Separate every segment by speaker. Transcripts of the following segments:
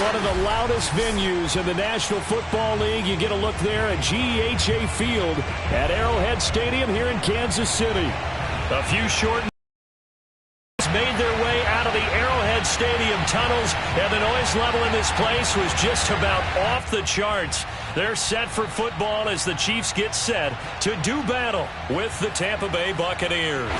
Speaker 1: one of the loudest venues in the National Football League. You get a look there at GEHA Field at Arrowhead Stadium here in Kansas City. A few short made their way out of the Arrowhead Stadium tunnels, and the noise level in this place was just about off the charts. They're set for football as the Chiefs get set to do battle with the Tampa Bay Buccaneers.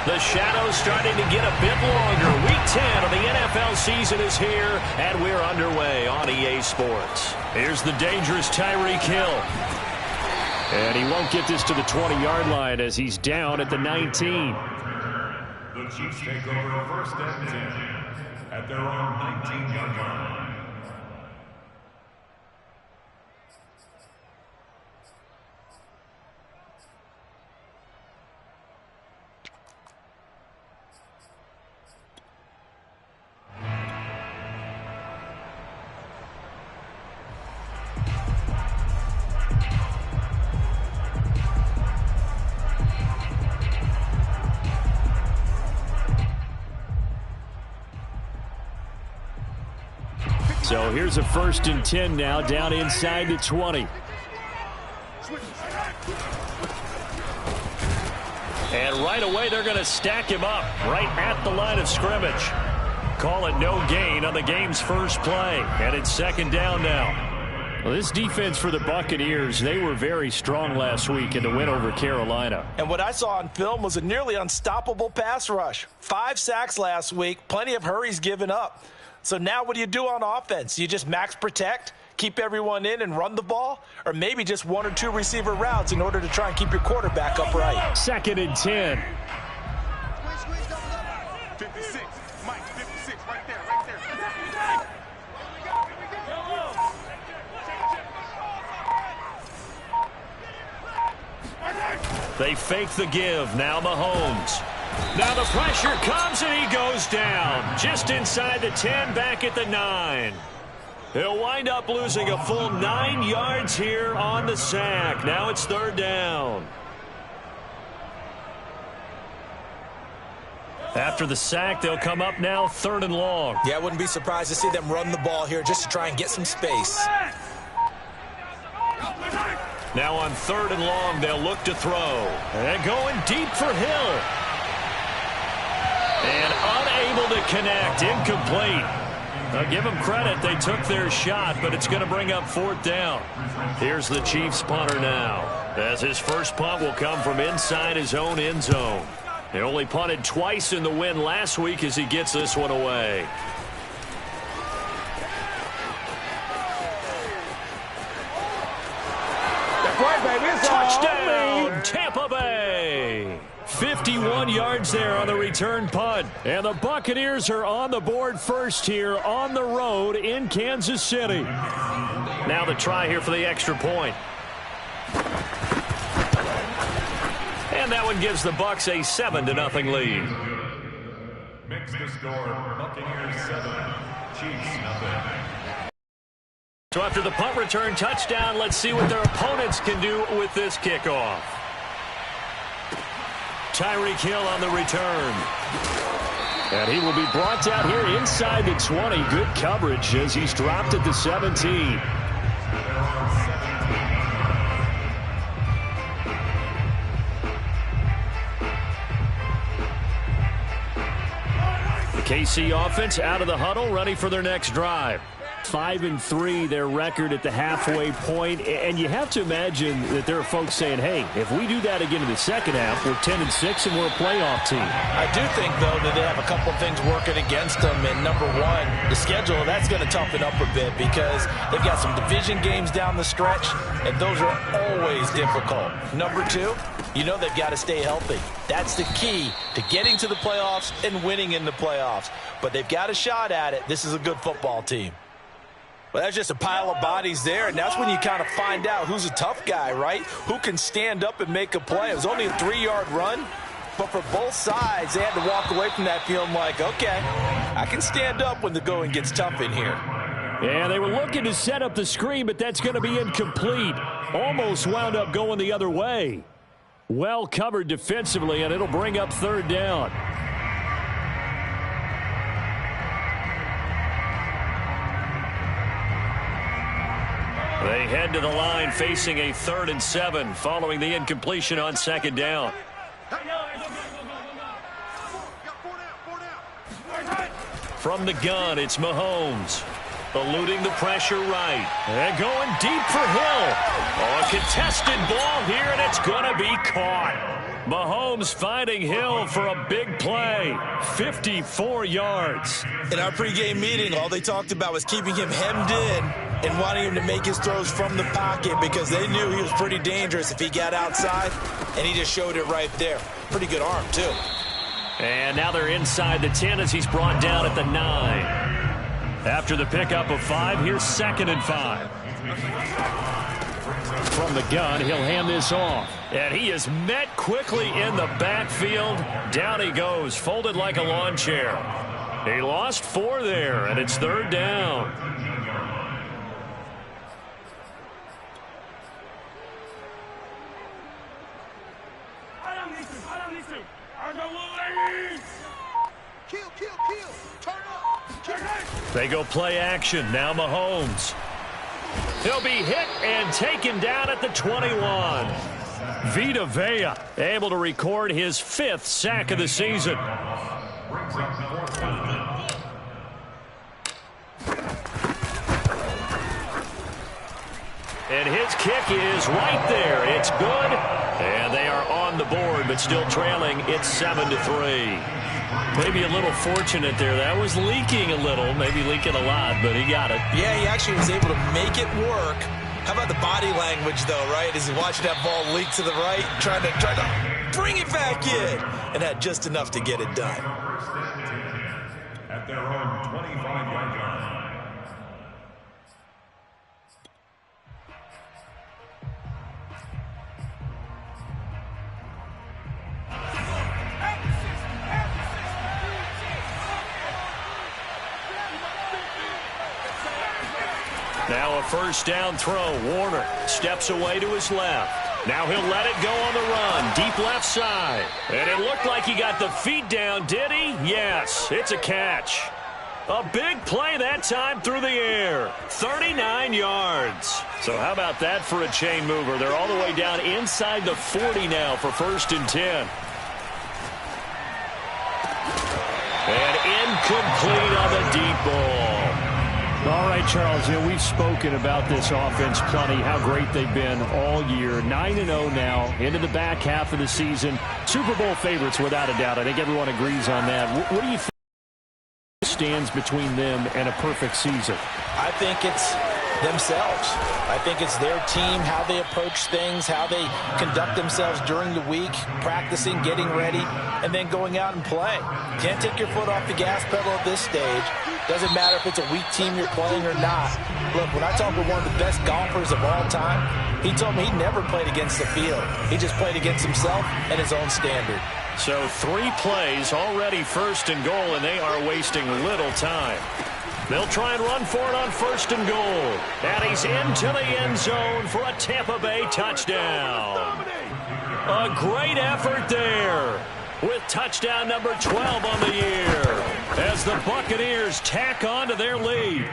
Speaker 1: The shadow's starting to get a bit longer. Week 10 of the NFL season is here, and we're underway on EA Sports. Here's the dangerous Tyreek Hill. And he won't get this to the 20-yard line as he's down at the 19.
Speaker 2: The Chiefs take over first and 10 at their own 19-yard line.
Speaker 1: So here's a 1st and 10 now, down inside the 20. And right away they're going to stack him up right at the line of scrimmage. Call it no gain on the game's first play. And it's 2nd down now. Well, this defense for the Buccaneers, they were very strong last week in the win over Carolina.
Speaker 3: And what I saw on film was a nearly unstoppable pass rush. 5 sacks last week, plenty of hurries given up. So now what do you do on offense? You just max protect, keep everyone in and run the ball? Or maybe just 1 or 2 receiver routes in order to try and keep your quarterback upright?
Speaker 1: 2nd and 10.
Speaker 2: 56. Mike, 56. Right there.
Speaker 1: They fake the give. Now Mahomes. Now the pressure comes and he goes down. Just inside the 10, back at the 9. He'll wind up losing a full 9 yards here on the sack. Now it's 3rd down. After the sack, they'll come up now 3rd and long.
Speaker 3: Yeah, I wouldn't be surprised to see them run the ball here just to try and get some space.
Speaker 1: Now on 3rd and long, they'll look to throw. And going deep for Hill. And unable to connect, incomplete. I'll give them credit, they took their shot, but it's going to bring up 4th down. Here's the Chiefs punter now, as his first punt will come from inside his own end zone. He only punted twice in the win last week as he gets this one away.
Speaker 4: That's right, baby. It's
Speaker 1: Touchdown, Tampa Bay. 51 yards there on the return punt. And the Buccaneers are on the board first here on the road in Kansas City. Now the try here for the extra point. And that one gives the Bucs a 7-0 lead.
Speaker 2: Makes the score Buccaneers 7, Chiefs 0.
Speaker 1: So after the punt return touchdown, let's see what their opponents can do with this kickoff. Tyreek Hill on the return. And he will be brought down here inside the 20. Good coverage as he's dropped at the 17. The KC offense out of the huddle, ready for their next drive. 5-3, their record at the halfway point, and you have to imagine that there are folks saying, hey, if we do that again in the second half, we're 10-6 and we're a playoff team.
Speaker 3: I do think, though, that they have a couple of things working against them, and number one, the schedule, that's going to toughen up a bit because they've got some division games down the stretch, and those are always difficult. Number two, you know they've got to stay healthy. That's the key to getting to the playoffs and winning in the playoffs. But they've got a shot at it. This is a good football team. Well, that's just a pile of bodies there, and that's when you kind of find out who's a tough guy, right? Who can stand up and make a play. It was only a 3-yard run, but for both sides, they had to walk away from that feeling like, okay, I can stand up when the going gets tough in here.
Speaker 1: And they were looking to set up the screen, but that's going to be incomplete. Almost wound up going the other way. Well covered defensively, and it'll bring up third down. They head to the line facing a 3rd and 7 following the incompletion on second down. From the gun, it's Mahomes. Eluding the pressure right. And going deep for Hill. Oh, a contested ball here, and it's going to be caught. Mahomes finding Hill for a big play. 54 yards.
Speaker 3: In our pregame meeting, all they talked about was keeping him hemmed in and wanting him to make his throws from the pocket because they knew he was pretty dangerous if he got outside, and he just showed it right there. Pretty good arm, too.
Speaker 1: And now they're inside the 10 as he's brought down at the 9. After the pickup of 5, here's 2nd and 5. From the gun, he'll hand this off. And he is met quickly in the backfield. Down he goes, folded like a lawn chair. He lost 4 there, and it's 3rd down. They go play action. Now Mahomes. He'll be hit and taken down at the 21. Vita Vea able to record his 5th sack of the season. And his kick is right there. It's good. And they are on the board, but still trailing. It's 7-3. Maybe a little fortunate there. That was leaking a little, maybe leaking a lot, but he got it.
Speaker 3: Yeah, he actually was able to make it work. How about the body language, though, right? As he's watching that ball leak to the right, trying to bring it back in, and had just enough to get it done.
Speaker 2: At their own 25-yard line.
Speaker 1: Now a first down throw. Warner steps away to his left. Now he'll let it go on the run. Deep left side. And it looked like he got the feet down, did he? Yes, it's a catch. A big play that time through the air. 39 yards. So how about that for a chain mover? They're all the way down inside the 40 now for 1st and 10. And incomplete on the deep ball. All right, Charles, we've spoken about this offense plenty, how great they've been all year. 9-0 now, into the back half of the season. Super Bowl favorites, without a doubt. I think everyone agrees on that. What do you think stands between them and a perfect season?
Speaker 3: I think it's themselves. I think it's their team, how they approach things, how they conduct themselves during the week, practicing, getting ready, and then going out and play. Can't take your foot off the gas pedal at this stage. Doesn't matter if it's a weak team you're playing or not. Look, when I talk with one of the best golfers of all time, he told me he never played against the field. He just played against himself and his own standard.
Speaker 1: So 3 plays, already 1st and goal, and they are wasting little time. They'll try and run for it on 1st and goal. And he's into the end zone for a Tampa Bay touchdown. A great effort there, with touchdown number 12 on the year, as the Buccaneers tack on to their lead.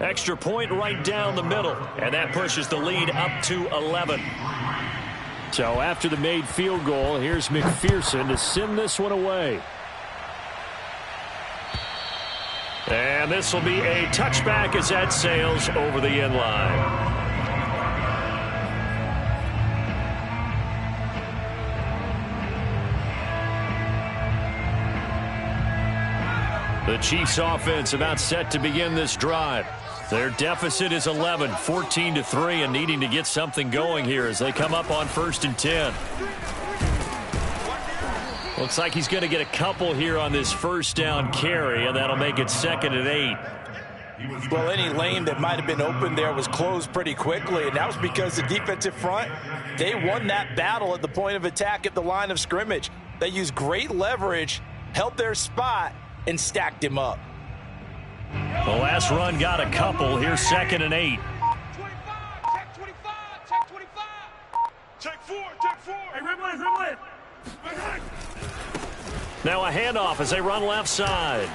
Speaker 1: Extra point right down the middle, and that pushes the lead up to 11. So after the made field goal, here's McPherson to send this one away. And this will be a touchback as that sails over the end line. The Chiefs offense about set to begin this drive. Their deficit is 11, 14-3, and needing to get something going here as they come up on 1st and 10. Looks like he's going to get a couple here on this first down carry, and that'll make it 2nd and 8.
Speaker 3: Well, any lane that might have been open there was closed pretty quickly, and that was because the defensive front, they won that battle at the point of attack at the line of scrimmage. They used great leverage, held their spot, and stacked him up.
Speaker 1: The last run got a couple. Here's 2nd and 8.
Speaker 4: Check 25. Check 25. Check 4. Check 4. Hey, Rimley.
Speaker 1: Now a handoff as they run left side.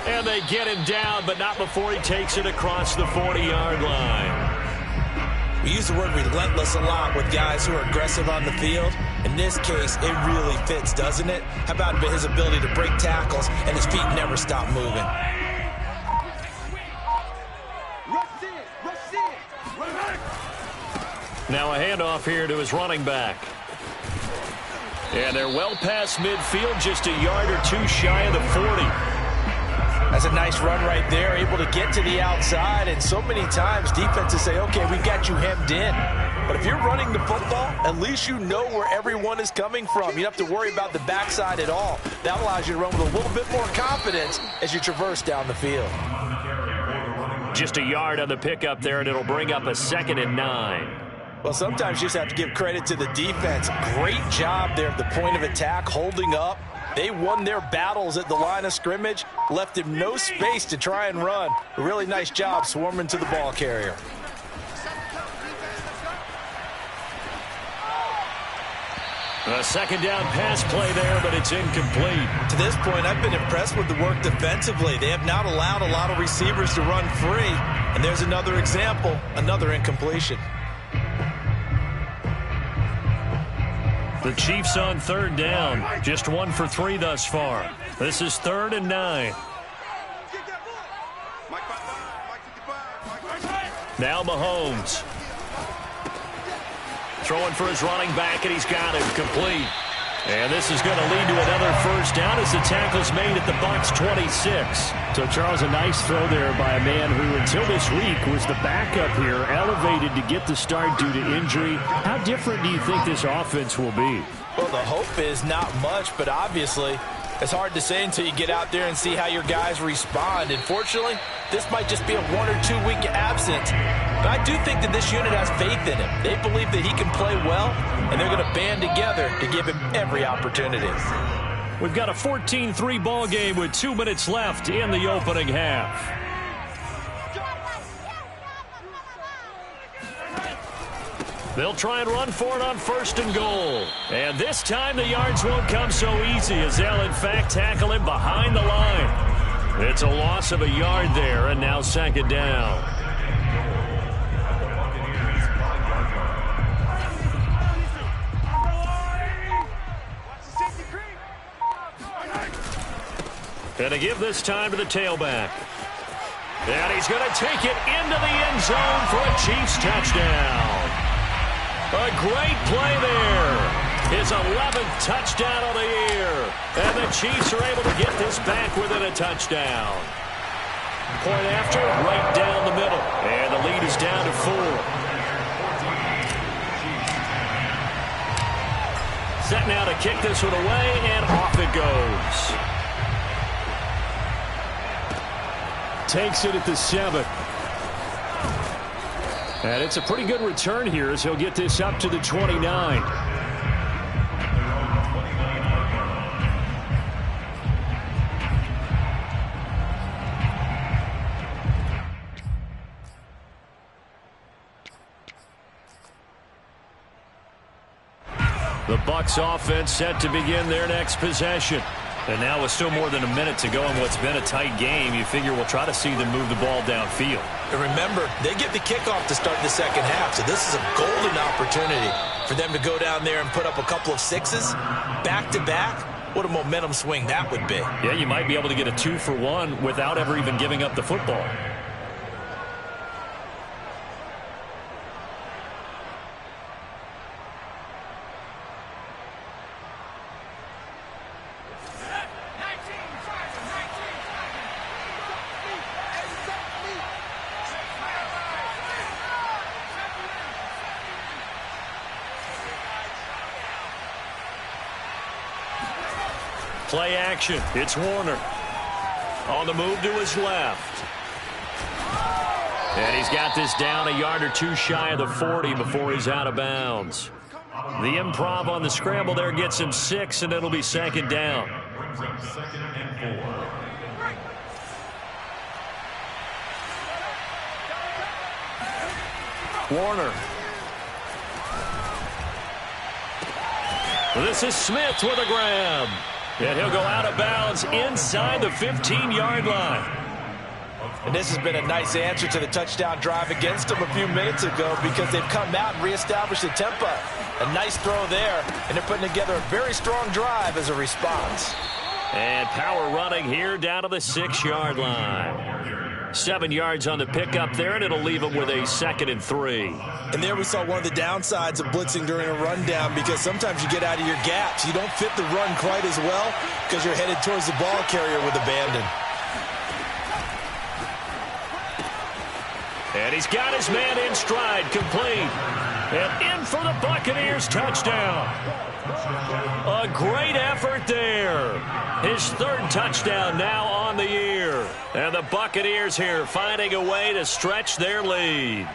Speaker 1: And they get him down, but not before he takes it across the 40-yard line.
Speaker 3: We use the word relentless a lot with guys who are aggressive on the field. In this case, it really fits, doesn't it? How about his ability to break tackles and his feet never stop moving?
Speaker 1: Now a handoff here to his running back. And they're well past midfield, just a yard or two shy of the 40.
Speaker 3: That's a nice run right there, able to get to the outside. And so many times defenses say, okay, we've got you hemmed in. But if you're running the football, at least you know where everyone is coming from. You don't have to worry about the backside at all. That allows you to run with a little bit more confidence as you traverse down the field.
Speaker 1: Just a yard on the pickup there, and it'll bring up a 2nd and 9.
Speaker 3: Well, sometimes you just have to give credit to the defense. Great job there at the point of attack, holding up. They won their battles at the line of scrimmage, left him no space to try and run. A really nice job swarming to the ball carrier.
Speaker 1: A 2nd down pass play there, but it's incomplete.
Speaker 3: To this point, I've been impressed with the work defensively. They have not allowed a lot of receivers to run free. And there's another example, another incompletion.
Speaker 1: The Chiefs on 3rd down. Just 1 for 3 thus far. This is 3rd and 9. Now Mahomes. Throwing for his running back, and he's got him complete. And this is going to lead to another 1st down as the tackle's made at the Bucs 26. So, Charles, a nice throw there by a man who, until this week, was the backup here, elevated to get the start due to injury. How different do you think this offense will be?
Speaker 3: Well, the hope is not much, but obviously it's hard to say until you get out there and see how your guys respond. And fortunately, this might just be a 1 or 2 week absence. But I do think that this unit has faith in him. They believe that he can play well, and they're going to band together to give him every opportunity.
Speaker 1: We've got a 14-3 ball game with 2 minutes left in the opening half. They'll try and run for it on 1st and goal. And this time the yards won't come so easy as they'll, in fact, tackle him behind the line. It's a loss of a yard there, and now 2nd down. And to give this time to the tailback. And he's going to take it into the end zone for a Chiefs touchdown. A great play there. His 11th touchdown of the year. And the Chiefs are able to get this back within a touchdown. Point after, right down the middle. And the lead is down to 4. Set now to kick this one away, and off it goes. Takes it at the 7. And it's a pretty good return here as he'll get this up to the 29. The Bucs offense set to begin their next possession. And now with still more than a minute to go in what's been a tight game, you figure we'll try to see them move the ball downfield.
Speaker 3: And remember, they get the kickoff to start the 2nd half, so this is a golden opportunity for them to go down there and put up a couple of 6s back-to-back. What a momentum swing that would be.
Speaker 1: Yeah, you might be able to get a 2-for-1 without ever even giving up the football. Play action. It's Warner. On the move to his left. And he's got this down a yard or 2 shy of the 40 before he's out of bounds. The improv on the scramble there gets him 6, and it'll be 2nd down. Warner. This is Smith with a grab. And he'll go out of bounds inside the 15-yard line.
Speaker 3: And this has been a nice answer to the touchdown drive against them a few minutes ago because they've come out and reestablished the tempo. A nice throw there, and they're putting together a very strong drive as a response.
Speaker 1: And power running here down to the 6-yard line. 7 yards on the pickup there, and it'll leave them with a 2nd and 3.
Speaker 3: And there we saw one of the downsides of blitzing during a rundown because sometimes you get out of your gaps. You don't fit the run quite as well because you're headed towards the ball carrier with abandon.
Speaker 1: And he's got his man in stride, complete. And in for the Buccaneers touchdown. A great effort there. His 3rd touchdown now on the year. And the Buccaneers here finding a way to stretch their lead.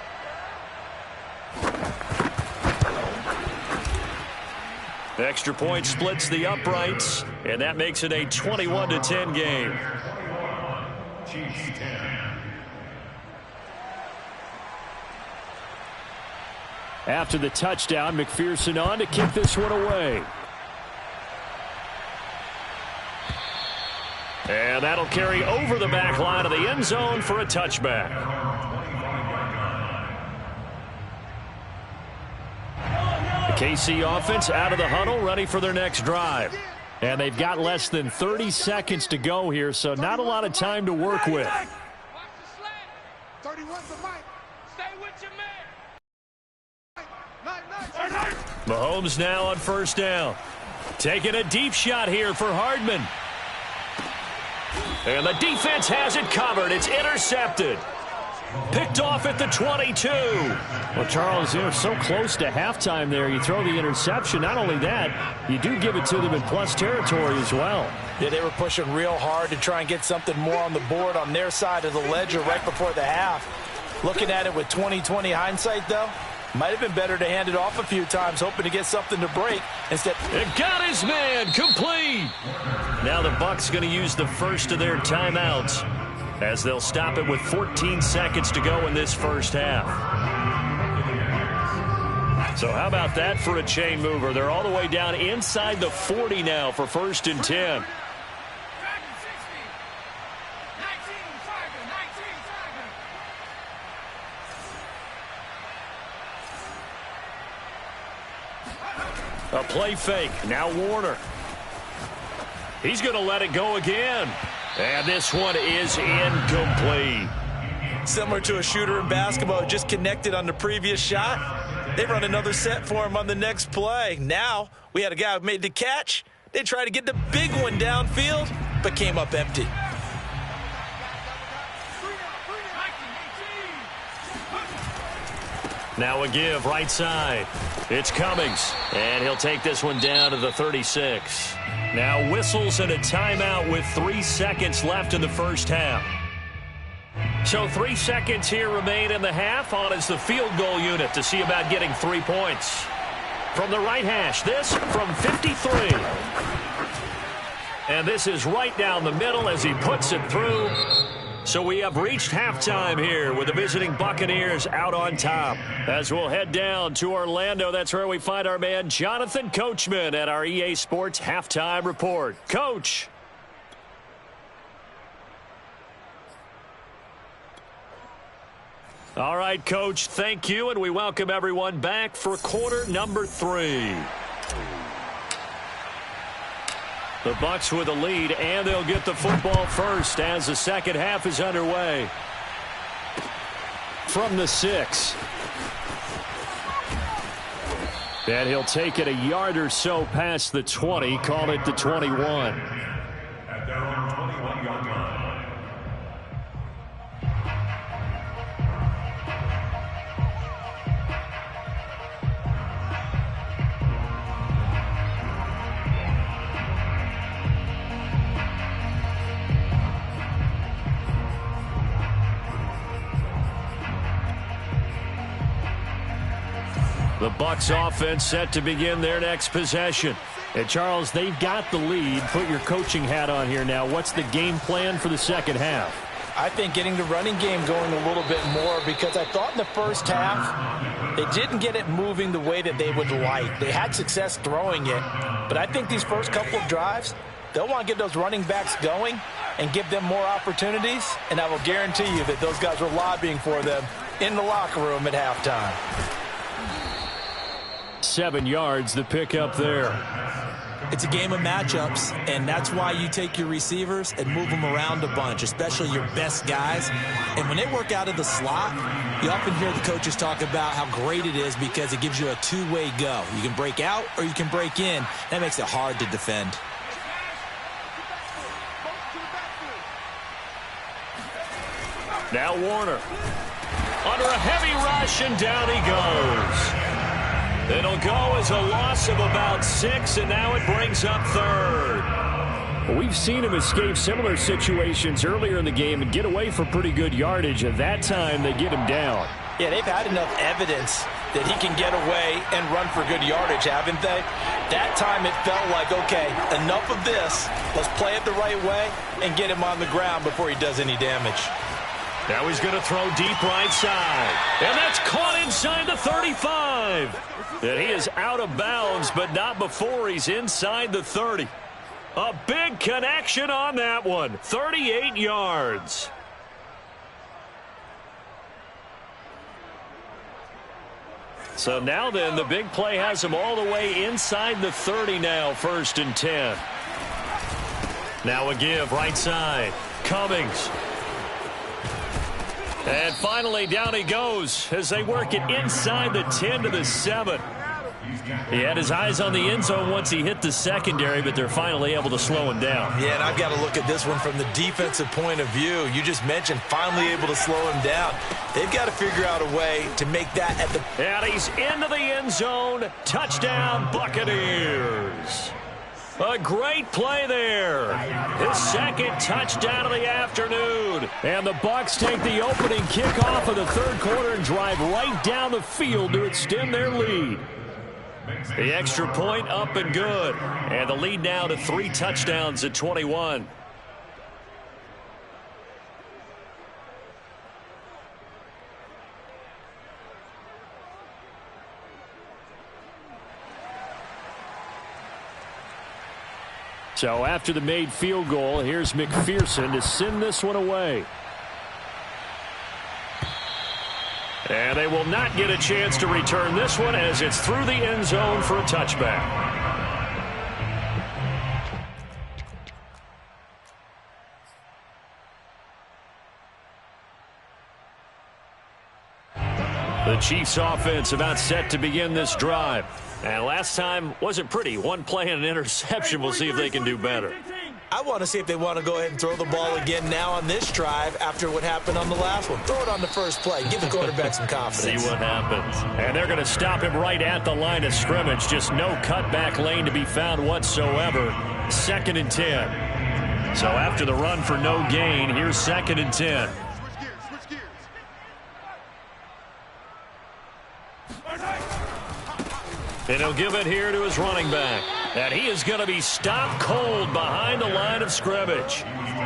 Speaker 1: Extra point splits the uprights, and that makes it a 21-10 game.
Speaker 2: Chiefs 10.
Speaker 1: After the touchdown, McPherson on to kick this one away. And that'll carry over the back line of the end zone for a touchback. The KC offense out of the huddle, ready for their next drive. And they've got less than 30 seconds to go here, so not a lot of time to work with.
Speaker 4: Watch the slant. 31's the mic. Stay with your man.
Speaker 1: Mahomes now on 1st down. Taking a deep shot here for Hardman. And the defense has it covered. It's intercepted. Picked off at the 22. Well, Charles, you're so close to halftime there. You throw the interception. Not only that, you do give it to them in plus territory as well.
Speaker 3: Yeah, they were pushing real hard to try and get something more on the board on their side of the ledger right before the half. Looking at it with 20/20 hindsight, though, might have been better to hand it off a few times, hoping to get something to break. Instead,
Speaker 1: it got his man complete. Now the Bucs going to use the first of their timeouts as they'll stop it with 14 seconds to go in this first half. So how about that for a chain mover? They're all the way down inside the 40 now for 1st and 10. A play fake. Now Warner. He's going to let it go again. And this one is incomplete.
Speaker 3: Similar to a shooter in basketball, just connected on the previous shot. They run another set for him on the next play. Now we had a guy who made the catch. They tried to get the big one downfield, but came up empty.
Speaker 1: Now a give right side. It's Cummings, and he'll take this one down to the 36. Now whistles and a timeout with 3 seconds left in the first half. So 3 seconds here remain in the half. On is the field goal unit to see about getting 3 points. From the right hash, this from 53. And this is right down the middle as he puts it through. So we have reached halftime here with the visiting Buccaneers out on top. As we'll head down to Orlando, that's where we find our man Jonathan Coachman at our EA Sports Halftime Report. Coach. All right, Coach, thank you, and we welcome everyone back for quarter number 3. The Bucs with a lead, and they'll get the football first as the second half is underway. From the 6. And he'll take it a yard or so past the 20, call it the 21.
Speaker 2: At their own 21-yard line.
Speaker 1: The Bucs offense set to begin their next possession. And, Charles, they've got the lead. Put your coaching hat on here now. What's the game plan for the second half?
Speaker 3: I think getting the running game going a little bit more, because I thought in the first half they didn't get it moving the way that they would like. They had success throwing it, but I think these first couple of drives, they'll want to get those running backs going and give them more opportunities, and I will guarantee you that those guys were lobbying for them in the locker room at halftime.
Speaker 1: 7 yards, the pickup there.
Speaker 5: It's a game of matchups, and that's why you take your receivers and move them around a bunch, especially your best guys. And when they work out of the slot, you often hear the coaches talk about how great it is because it gives you a two-way go. You can break out or you can break in. That makes it hard to defend.
Speaker 1: Now Warner. Under a heavy rush, and down he goes. It'll go as a loss of about 6, and now it brings up third. Well, we've seen him escape similar situations earlier in the game and get away for pretty good yardage. At that time, they get him down.
Speaker 3: Yeah, they've had enough evidence that he can get away and run for good yardage, haven't they? That time it felt like, okay, enough of this. Let's play it the right way and get him on the ground before he does any damage.
Speaker 1: Now he's going to throw deep right side. And that's caught inside the 35. And he is out of bounds, but not before he's inside the 30. A big connection on that one. 38 yards. So now then, the big play has him all the way inside the 30 now, 1st and 10. Now a give, right side. Cummings. And finally, down he goes as they work it inside the 10 to the 7. He had his eyes on the end zone once he hit the secondary, but they're finally able to slow him down.
Speaker 3: Yeah, and I've got to look at this one from the defensive point of view. You just mentioned finally able to slow him down. They've got to figure out a way to make that at the...
Speaker 1: And he's into the end zone. Touchdown, Buccaneers. A great play there. His second touchdown of the afternoon. And the Bucs take the opening kickoff of the third quarter and drive right down the field to extend their lead. The extra point up and good. And the lead now to 3 touchdowns at 21. So after the made field goal, here's McPherson to send this one away. And they will not get a chance to return this one as it's through the end zone for a touchback. The Chiefs offense about set to begin this drive. And last time wasn't pretty. One play and an interception. We'll see if they can do better.
Speaker 3: I want to see if they want to go ahead and throw the ball again now on this drive after what happened on the last one. Throw it on the first play. Give the quarterback some confidence.
Speaker 1: See what happens. And they're going to stop him right at the line of scrimmage. Just no cutback lane to be found whatsoever. 2nd and 10. So after the run for no gain, here's 2nd and 10. And he'll give it here to his running back. And he is going to be stopped cold behind the line of scrimmage.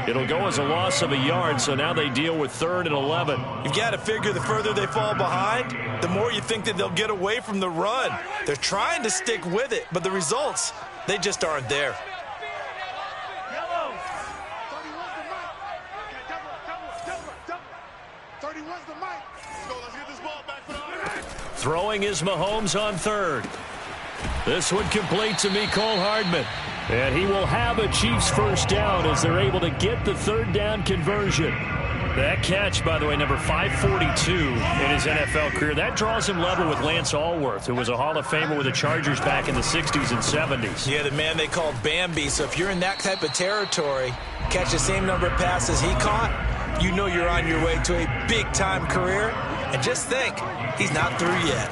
Speaker 1: It'll go as a loss of a yard, so now they deal with 3rd and 11.
Speaker 3: You've got to figure the further they fall behind, the more you think that they'll get away from the run. They're trying to stick with it, but the results, they just aren't there.
Speaker 1: Throwing is Mahomes on 3rd. This one complete to Mecole Hardman. And he will have a Chiefs first down as they're able to get the 3rd down conversion. That catch, by the way, number 542 in his NFL career. That draws him level with Lance Allworth, who was a Hall of Famer with the Chargers back in the 60s and 70s.
Speaker 3: Yeah, the man they called Bambi. So if you're in that type of territory, catch the same number of passes he caught, you know you're on your way to a big-time career. And just think, he's not through yet.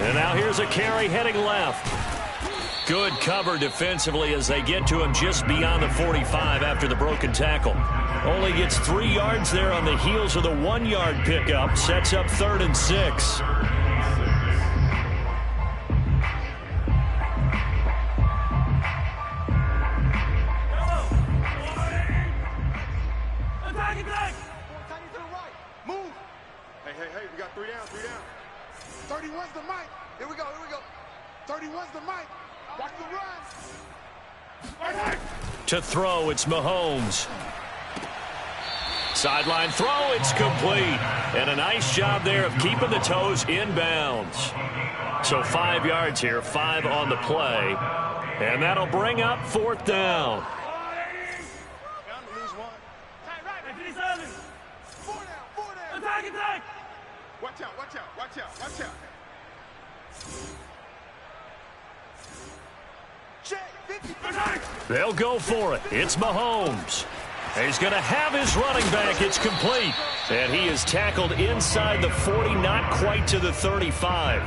Speaker 1: And now here's a carry heading left. Good cover defensively as they get to him just beyond the 45 after the broken tackle. Only gets 3 yards there on the heels of the 1-yard pickup. Sets up 3rd and 6.
Speaker 4: Three down. 31's the mic. Here we go. 31's the mic. Watch the run.
Speaker 1: To throw, it's Mahomes. Sideline throw, it's complete. And a nice job there of keeping the toes in bounds. So 5 yards here, 5 on the play. And that'll bring up 4th down.
Speaker 4: Watch out.
Speaker 1: They'll go for it. It's Mahomes. He's going to have his running back. It's complete. And he is tackled inside the 40, not quite to the 35.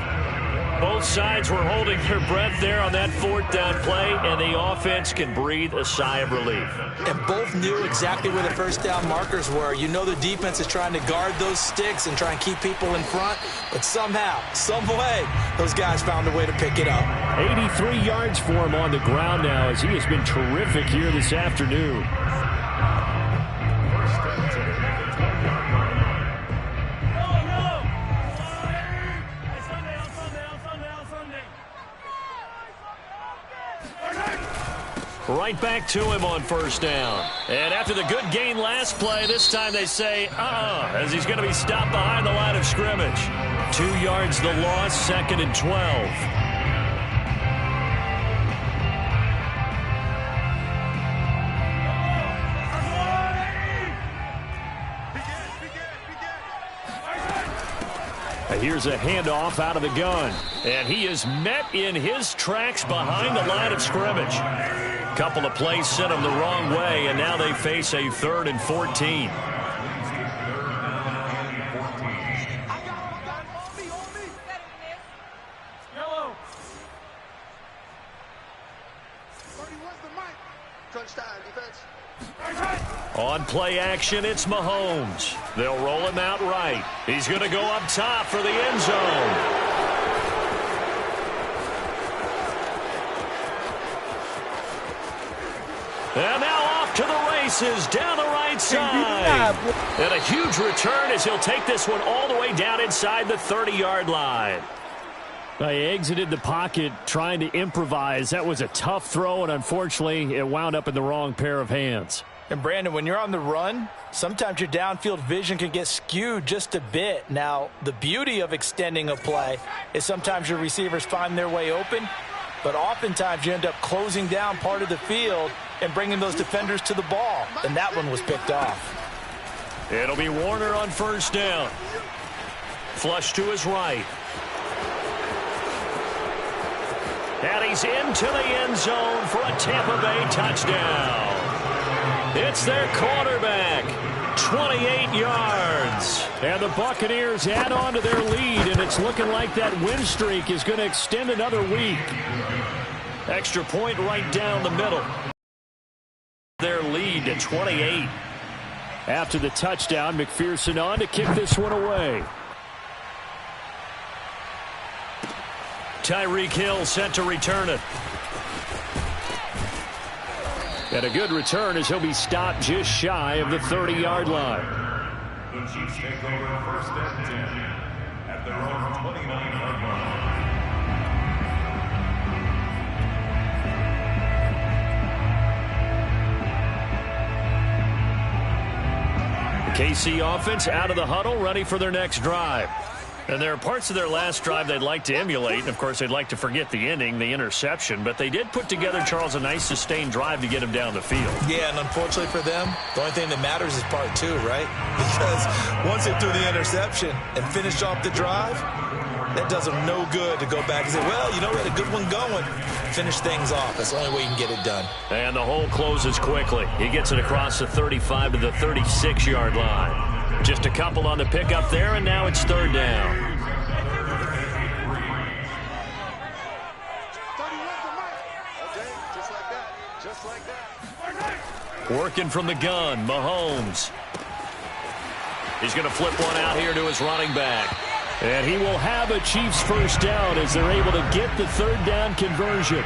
Speaker 1: Both sides were holding their breath there on that 4th down play, and the offense can breathe a sigh of relief.
Speaker 5: And both knew exactly where the first down markers were. You know the defense is trying to guard those sticks and try and keep people in front, but somehow, some way, those guys found a way to pick it up.
Speaker 1: 83 yards for him on the ground now, as he has been terrific here this afternoon. Right back to him on 1st down. And after the good gain last play, this time they say, as he's going to be stopped behind the line of scrimmage. 2 yards the loss, 2nd and 12. Here's a handoff out of the gun. And he is met in his tracks behind the line of scrimmage. Couple of plays sent him the wrong way, and now they face a 3rd and 14. On play action, it's Mahomes. They'll roll him out right. He's going to go up top for the end zone. And now off to the races down the right side. And a huge return as he'll take this one all the way down inside the 30-yard line. He exited the pocket trying to improvise. That was a tough throw, and unfortunately, it wound up in the wrong pair of hands.
Speaker 3: And, Brandon, when you're on the run, sometimes your downfield vision can get skewed just a bit. Now, the beauty of extending a play is sometimes your receivers find their way open, but oftentimes you end up closing down part of the field and bringing those defenders to the ball, and that one was picked off.
Speaker 1: It'll be Warner on 1st down. Flush to his right. And he's into the end zone for a Tampa Bay touchdown. It's their quarterback, 28 yards. And the Buccaneers add on to their lead, and it's looking like that win streak is going to extend another week. Extra point right down the middle. Their lead to 28. After the touchdown, McPherson on to kick this one away. Tyreek Hill set to return it. And a good return as he'll be stopped just shy of the 30-yard line.
Speaker 2: The Chiefs take over 1st and 10 at their own 29-yard line.
Speaker 1: KC offense out of the huddle, ready for their next drive. And there are parts of their last drive they'd like to emulate. And, of course, they'd like to forget the ending, the interception. But they did put together, Charles, a nice sustained drive to get him down the field.
Speaker 5: Yeah, and unfortunately for them, the only thing that matters is part 2, right? Because once they threw the interception and finished off the drive, that does them no good to go back and say, well, you know, we had a good one going. Finish things off. That's the only way you can get it done.
Speaker 1: And the hole closes quickly. He gets it across the 35 to the 36-yard line. Just a couple on the pickup there, and now it's 3rd down. Working from the gun, Mahomes. He's going to flip one out here to his running back. And he will have a Chiefs 1st down as they're able to get the 3rd down conversion.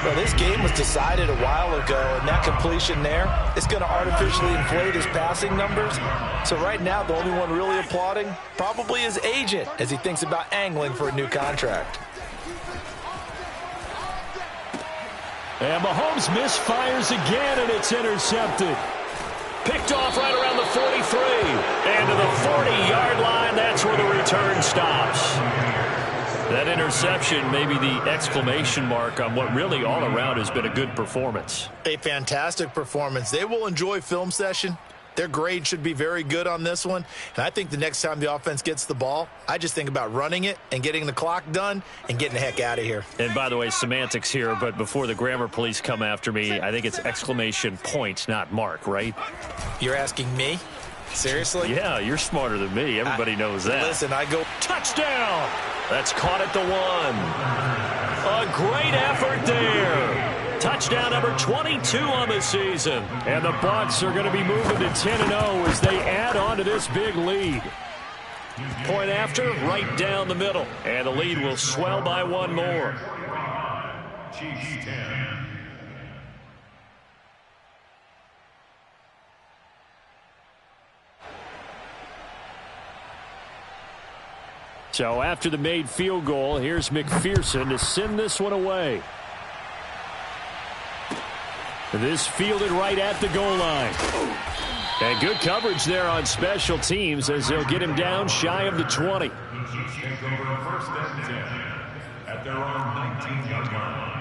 Speaker 3: Well, this game was decided a while ago, and that completion there is going to artificially inflate his passing numbers. So right now, the only one really applauding probably his agent as he thinks about angling for a new contract.
Speaker 1: And Mahomes misfires again, and it's intercepted. Picked off right around the 43. And to the 40-yard line, that's where the return stops. That interception may be the exclamation mark on what really all around has been a good performance.
Speaker 3: A fantastic performance. They will enjoy film session. Their grade should be very good on this one. And I think the next time the offense gets the ball, I just think about running it and getting the clock done and getting the heck out of here.
Speaker 1: And by the way, semantics here, but before the grammar police come after me, I think it's exclamation point, not mark, right?
Speaker 3: You're asking me? Seriously?
Speaker 1: Yeah, you're smarter than me. Everybody knows that.
Speaker 3: Listen, I go
Speaker 1: touchdown. That's caught at the 1. A great effort there. Touchdown number 22 on the season. And the Bucs are going to be moving to 10-0 as they add on to this big lead. Point after, right down the middle. And the lead will swell by 1 more.
Speaker 2: Chiefs 10.
Speaker 1: So after the made field goal, here's McPherson to send this one away. This fielded right at the goal line. And good coverage there on special teams as they'll get him down shy of the 20.
Speaker 2: The Chiefs take over first and 10 at their own 19-yard line.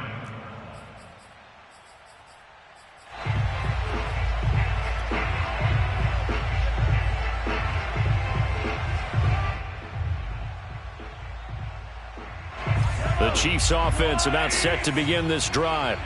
Speaker 1: The Chiefs offense about set to begin this drive.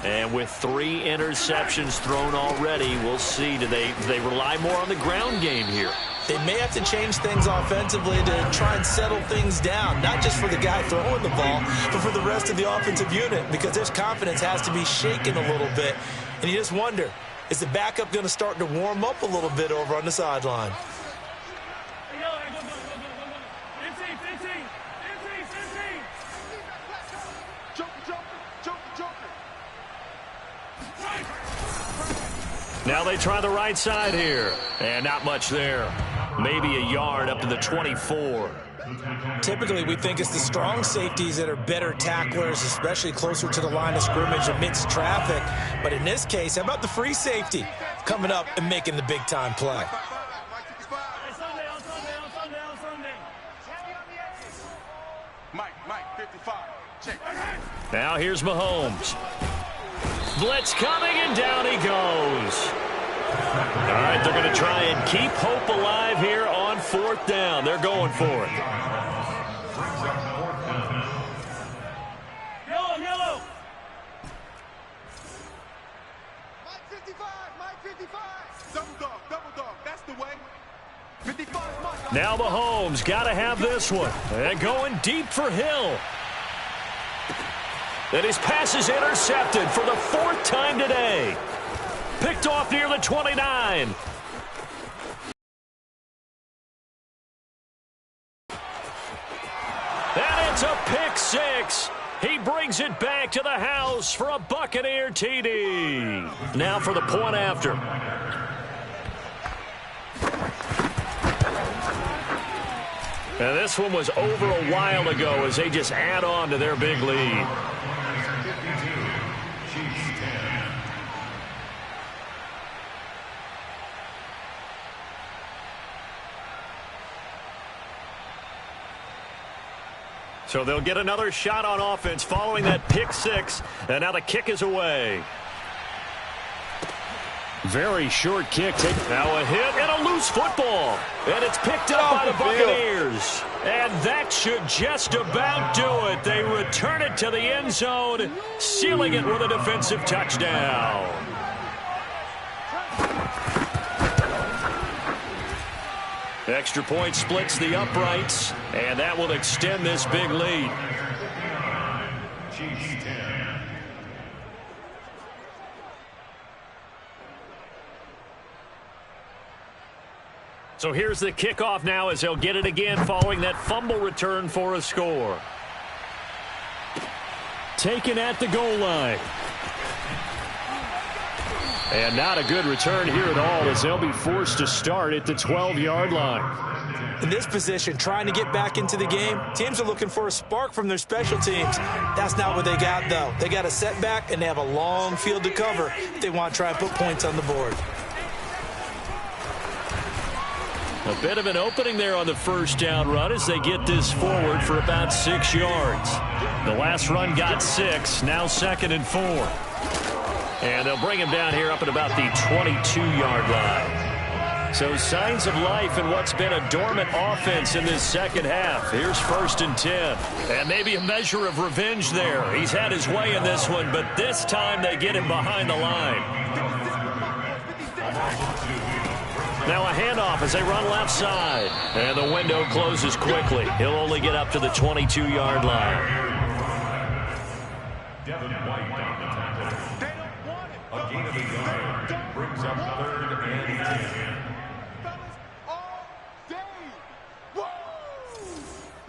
Speaker 1: And with 3 interceptions thrown already, we'll see. Do they rely more on the ground game here?
Speaker 5: They may have to change things offensively to try and settle things down, not just for the guy throwing the ball, but for the rest of the offensive unit, because their confidence has to be shaken a little bit. And you just wonder, is the backup going to start to warm up a little bit over on the sideline?
Speaker 1: Now they try the right side here. And not much there. Maybe a yard up to the 24.
Speaker 5: Typically, we think it's the strong safeties that are better tacklers, especially closer to the line of scrimmage amidst traffic. But in this case, how about the free safety coming up and making the big-time play?
Speaker 4: Mike, 55. Check.
Speaker 1: Now here's Mahomes. Blitz coming, and down he goes. All right, they're going to try and keep hope alive here on 4th down. They're going for it.
Speaker 4: Yellow. Mike 55. Double dog. That's the way. 55 Mike.
Speaker 1: Now Mahomes got to have this one. And going deep for Hill. And his pass is intercepted for the 4th time today. Picked off near the 29. And it's a pick 6. He brings it back to the house for a Buccaneer TD. Now for the point after. And this one was over a while ago as they just add on to their big lead. So they'll get another shot on offense following that pick 6. And now the kick is away. Very short kick. Now a hit and a loose football. And it's picked up by the Buccaneers. And that should just about do it. They return it to the end zone, sealing it with a defensive touchdown. Extra point splits the uprights, and that will extend this big lead.
Speaker 2: Chiefs 10.
Speaker 1: So here's the kickoff now as they'll get it again following that fumble return for a score. taken at the goal line. And not a good return here at all, as they'll be forced to start at the 12-yard line.
Speaker 5: In this position, trying to get back into the game, teams are looking for a spark from their special teams. That's not what they got, though. They got a setback, and they have a long field to cover if they want to try and put points on the board.
Speaker 1: A bit of an opening there on the first down run as they get this forward for about 6 yards. The last run got 6, now 2nd and 4. And they'll bring him down here up at about the 22-yard line. So signs of life in what's been a dormant offense in this second half. Here's 1st and 10. And maybe a measure of revenge there. He's had his way in this one, but this time they get him behind the line. Now a handoff as they run left side. And the window closes quickly. He'll only get up to the 22-yard line.
Speaker 2: Devin White on the tackle. A gain of a yard brings up 3rd and 10.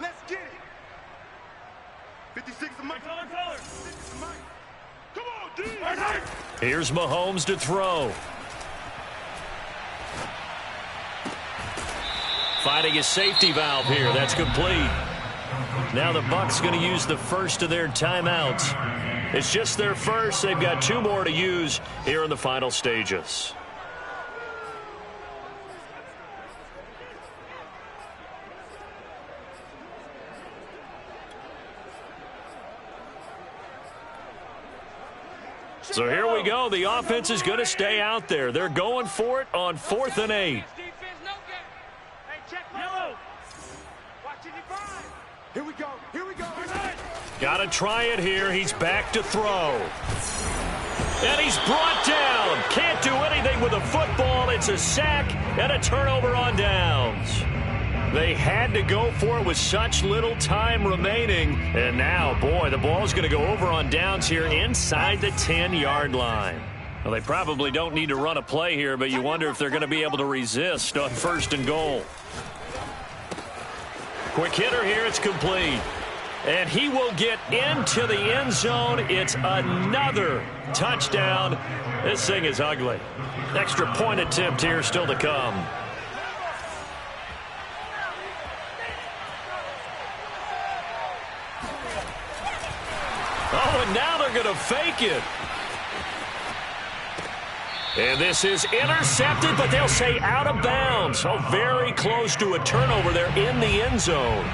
Speaker 4: Let's get it. 56 of my color. Come on, D.
Speaker 1: Here's Mahomes to throw. Finding a safety valve here. That's complete. Now the Bucs going to use the first of their timeouts. It's just their first. They've got 2 more to use here in the final stages. So here we go. The offense is going to stay out there. They're going for it on 4th and 8.
Speaker 4: Here we go.
Speaker 1: Got to try it here. He's back to throw. And he's brought down. Can't do anything with a football. It's a sack and a turnover on downs. They had to go for it with such little time remaining. And now, boy, the ball's going to go over on downs here inside the 10-yard line. Well, they probably don't need to run a play here, but you wonder if they're going to be able to resist on 1st and goal. Quick hitter here. It's complete. And he will get into the end zone. It's another touchdown. This thing is ugly. Extra point attempt here still to come. Oh, and now they're going to fake it. And this is intercepted, but they'll say out of bounds. So very close to a turnover there in the end zone.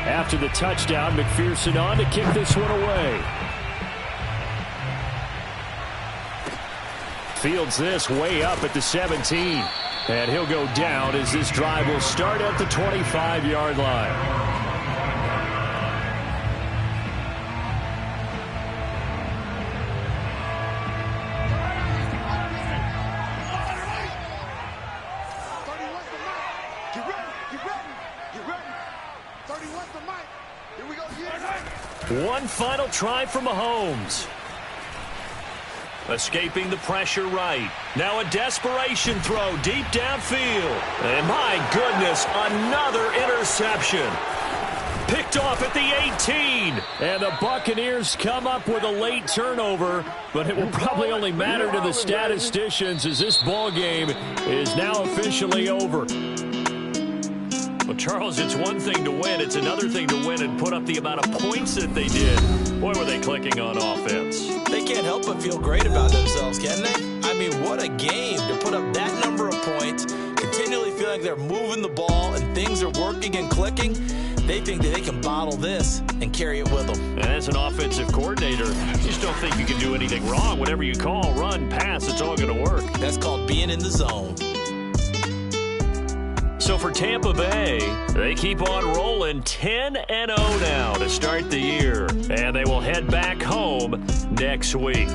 Speaker 1: After the touchdown, McPherson on to kick this one away. Fields this way up at the 17. And he'll go down as this drive will start at the 25-yard line. One final try for Mahomes. Escaping the pressure right. Now a desperation throw deep downfield. And my goodness, another interception. Picked off at the 18. And the Buccaneers come up with a late turnover. But it will probably only matter to the statisticians as this ball game is now officially over. Well, Charles, it's one thing to win. It's another thing to win and put up the amount of points that they did. Boy, were they clicking on offense.
Speaker 5: They can't help but feel great about themselves, can they? I mean, what a game to put up that number of points, continually feel like they're moving the ball and things are working and clicking. They think that they can bottle this and carry it with them.
Speaker 1: And as an offensive coordinator, you just don't think you can do anything wrong. Whatever you call, run, pass, it's all going to work.
Speaker 5: That's called being in the zone.
Speaker 1: So for Tampa Bay, they keep on rolling 10-0 now to start the year. And they will head back home next week.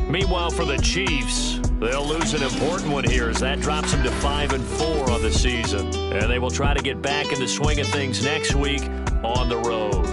Speaker 1: Meanwhile, for the Chiefs, they'll lose an important one here as that drops them to 5-4 on the season. And they will try to get back in the swing of things next week on the road.